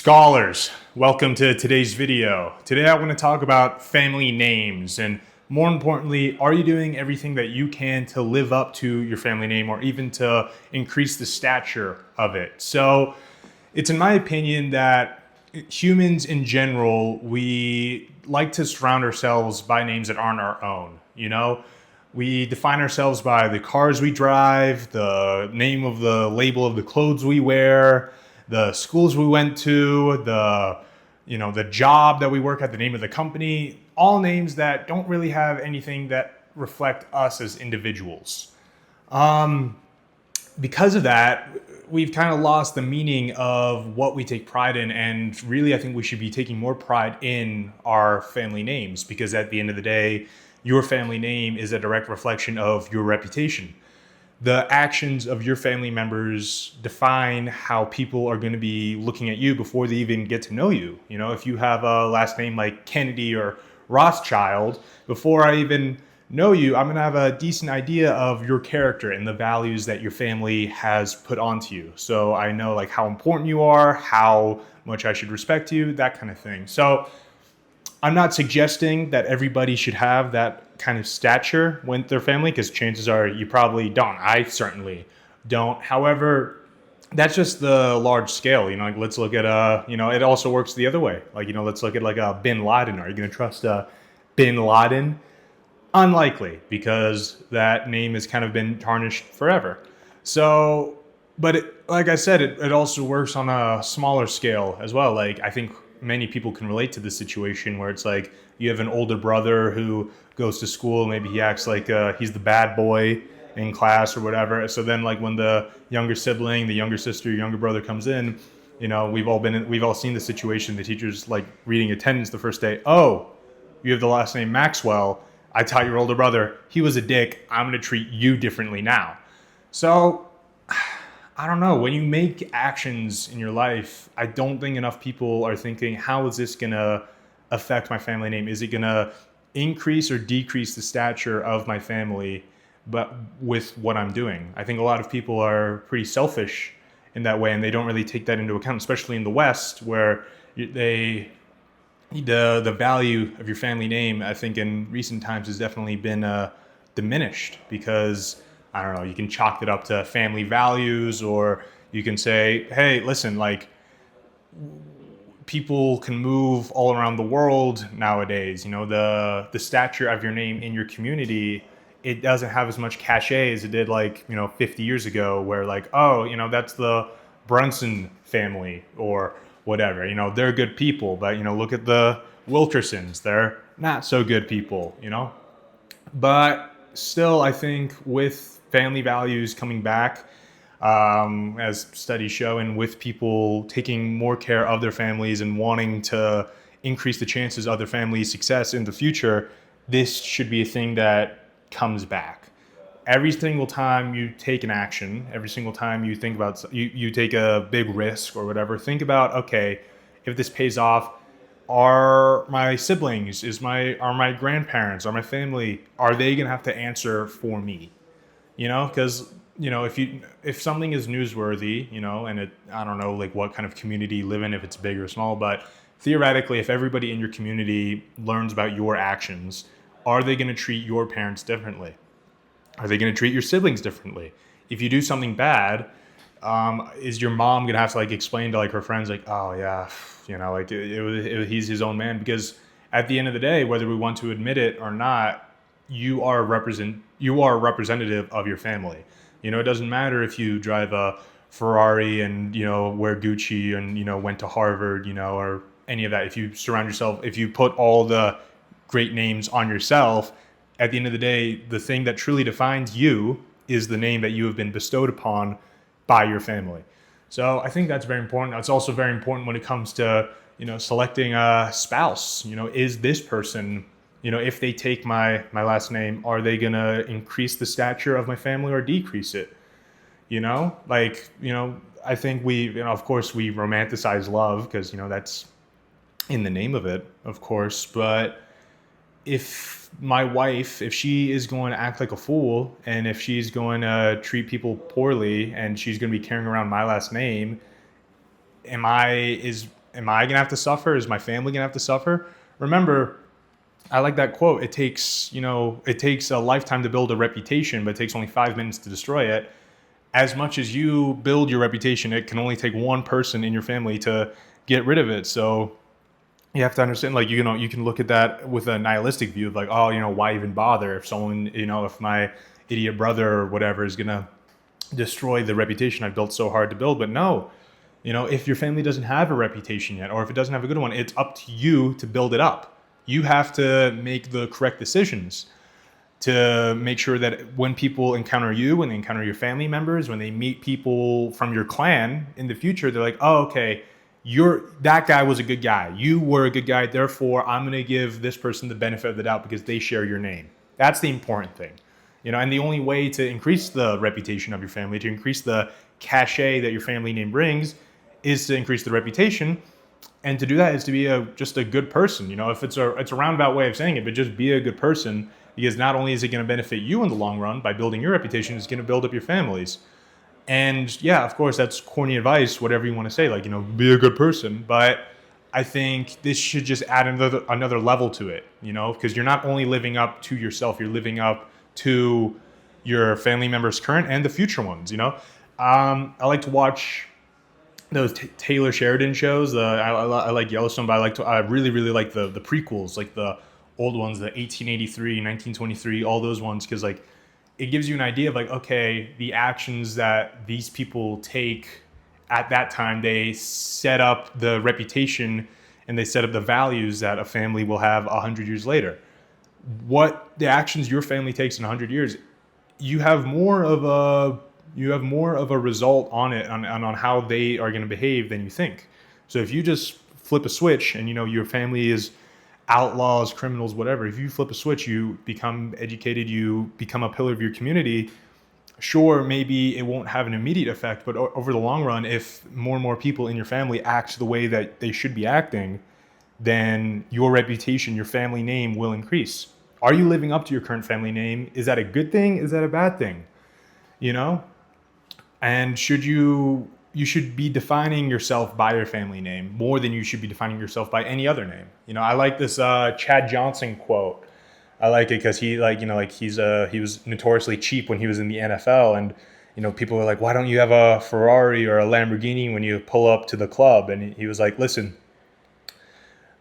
Scholars, welcome to today's video. Today I want to talk about family names and more importantly, are you doing everything that you can to live up to your family name or even to increase the stature of it? So it's in my opinion that humans in general, we like to surround ourselves by names that aren't our own, We define ourselves by the cars we drive, the name of the label of the clothes we wear, the schools we went to, the job that we work at, the name of the company, all names that don't really have anything that reflect us as individuals. Because of that, we've kind of lost the meaning of what we take pride in. And really, I think we should be taking more pride in our family names because at the end of the day, your family name is a direct reflection of your reputation. The actions of your family members define how people are going to be looking at you before they even get to know you. If you have a last name like Kennedy or Rothschild, before I even know you, I'm going to have a decent idea of your character and the values that your family has put onto you. So I know like how important you are, how much I should respect you, that kind of thing. So I'm not suggesting that everybody should have that kind of stature with their family because chances are you probably don't. I certainly don't. However, that's just the large scale. Like let's look at it also works the other way. Let's look at like a Bin Laden. Are you going to trust Bin Laden? Unlikely, because that name has kind of been tarnished forever. So, but like I said, it also works on a smaller scale as well. Like I think many people can relate to this situation where it's like you have an older brother who goes to school, maybe he acts like he's the bad boy in class or whatever. So then like when the younger sibling, the younger sister, younger brother comes in, we've all seen the situation. The teacher's like reading attendance the first day. Oh, you have the last name Maxwell. I taught your older brother. He was a dick. I'm going to treat you differently now. So I don't know. When you make actions in your life, I don't think enough people are thinking, how is this going to affect my family name? Is it going to increase or decrease the stature of my family, but with what I'm doing? I think a lot of people are pretty selfish in that way, and they don't really take that into account, especially in the West, where the value of your family name, I think in recent times has definitely been diminished because, I don't know, you can chalk it up to family values, or you can say, hey, listen, like people can move all around the world nowadays. The stature of your name in your community, it doesn't have as much cachet as it did 50 years ago, where like, oh, that's the Brunson family or whatever. They're good people, but look at the Wilkersons, they're not so good people. But still, I think with family values coming back, as studies show, and with people taking more care of their families and wanting to increase the chances of their family's success in the future, this should be a thing that comes back. Every single time you take an action, every single time you think about, you take a big risk or whatever, think about, okay, if this pays off, are my siblings, are my grandparents, are my family, are they going to have to answer for me? Because if something is newsworthy, and I don't know like what kind of community you live in, if it's big or small, but theoretically, if everybody in your community learns about your actions, are they going to treat your parents differently? Are they going to treat your siblings differently? If you do something bad, is your mom going to have to like explain to like her friends like, oh yeah, he's his own man? Because at the end of the day, whether we want to admit it or not, you are a representative of your family. It doesn't matter if you drive a Ferrari and wear Gucci and went to Harvard, or any of that. If you surround yourself, if you put all the great names on yourself, at the end of the day, the thing that truly defines you is the name that you have been bestowed upon by your family. So I think that's very important. It's also very important when it comes to selecting a spouse. Is this person, if they take my last name, are they going to increase the stature of my family or decrease it? I think of course we romanticize love because, that's in the name of it, of course. But if my wife, if she is going to act like a fool and if she's going to treat people poorly and she's going to be carrying around my last name, am I gonna have to suffer? Is my family gonna have to suffer? Remember, I like that quote. It takes, it takes a lifetime to build a reputation, but it takes only 5 minutes to destroy it. As much as you build your reputation, it can only take one person in your family to get rid of it. So you have to understand, like, you can look at that with a nihilistic view of like, oh, why even bother if someone, if my idiot brother or whatever is gonna destroy the reputation I've built so hard to build. But no, if your family doesn't have a reputation yet, or if it doesn't have a good one, it's up to you to build it up. You have to make the correct decisions to make sure that when people encounter you, when they encounter your family members, when they meet people from your clan in the future, they're like, oh, okay, that guy was a good guy. You were a good guy. Therefore, I'm going to give this person the benefit of the doubt because they share your name. That's the important thing. And the only way to increase the reputation of your family, to increase the cachet that your family name brings, is to increase the reputation. And to do that is to be just a good person. If it's a roundabout way of saying it, but just be a good person, because not only is it going to benefit you in the long run by building your reputation, it's going to build up your families. And yeah, of course, that's corny advice, whatever you want to say, like, be a good person. But I think this should just add another level to it, because you're not only living up to yourself, you're living up to your family members, current and the future ones. I like to watch those Taylor Sheridan shows. I like Yellowstone, but I really like the prequels, like the old ones, the 1883, 1923, all those ones, because like it gives you an idea of like, okay, the actions that these people take at that time, they set up the reputation and they set up the values that a family will have 100 years later. What the actions your family takes in 100 years, you have more of a result on it, on how they are going to behave than you think. So if you just flip a switch and your family is outlaws, criminals, whatever, if you flip a switch, you become educated, you become a pillar of your community. Sure, maybe it won't have an immediate effect, but over the long run, if more and more people in your family act the way that they should be acting, then your reputation, your family name will increase. Are you living up to your current family name? Is that a good thing? Is that a bad thing? And you should be defining yourself by your family name more than you should be defining yourself by any other name. I like this Chad Johnson quote. I like it because he was notoriously cheap when he was in the NFL, and people were like, why don't you have a Ferrari or a Lamborghini when you pull up to the club? And he was like, listen,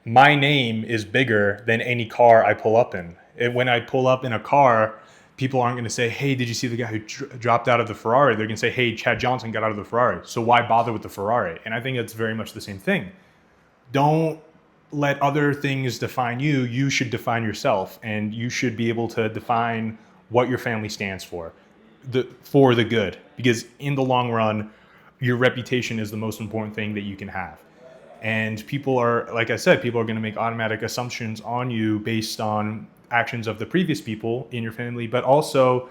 my name is bigger than any car I pull up in. When I pull up in a car, people aren't going to say, hey, did you see the guy who dropped out of the Ferrari? They're going to say, hey, Chad Johnson got out of the Ferrari. So why bother with the Ferrari? And I think it's very much the same thing. Don't let other things define you. You should define yourself, and you should be able to define what your family stands for the good. Because in the long run, your reputation is the most important thing that you can have. And people are, like I said, people are going to make automatic assumptions on you based on actions of the previous people in your family, but also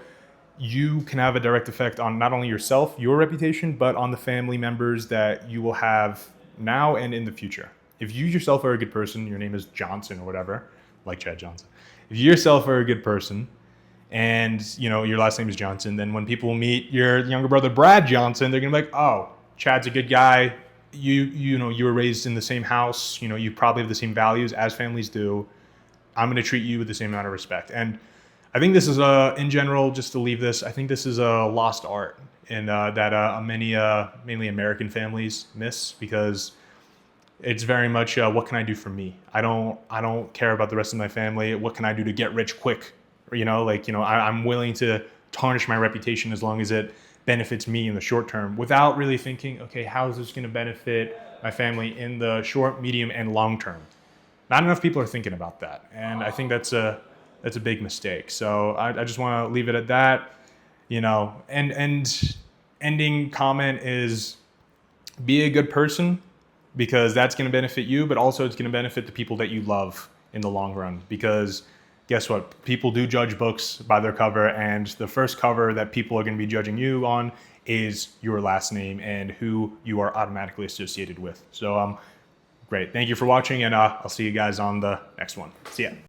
you can have a direct effect on not only yourself, your reputation, but on the family members that you will have now and in the future. If you yourself are a good person, your name is Johnson or whatever, like Chad Johnson. If you yourself are a good person and your last name is Johnson, then when people meet your younger brother Brad Johnson, they're gonna be like, oh, Chad's a good guy. You were raised in the same house, you probably have the same values as families do. I'm going to treat you with the same amount of respect. And I think this is in general, just to leave this, I think this is a lost art and that many mainly American families miss, because it's very much what can I do for me? I don't care about the rest of my family. What can I do to get rich quick? I'm willing to tarnish my reputation as long as it benefits me in the short term, without really thinking, okay, how is this going to benefit my family in the short, medium, and long term? Not enough people are thinking about that, and I think that's a big mistake. So I just want to leave it at that. And ending comment is, be a good person, because that's going to benefit you, but also it's going to benefit the people that you love in the long run. Because guess what? People do judge books by their cover, and the first cover that people are going to be judging you on is your last name and who you are automatically associated with. So great. Thank you for watching, and I'll see you guys on the next one. See ya.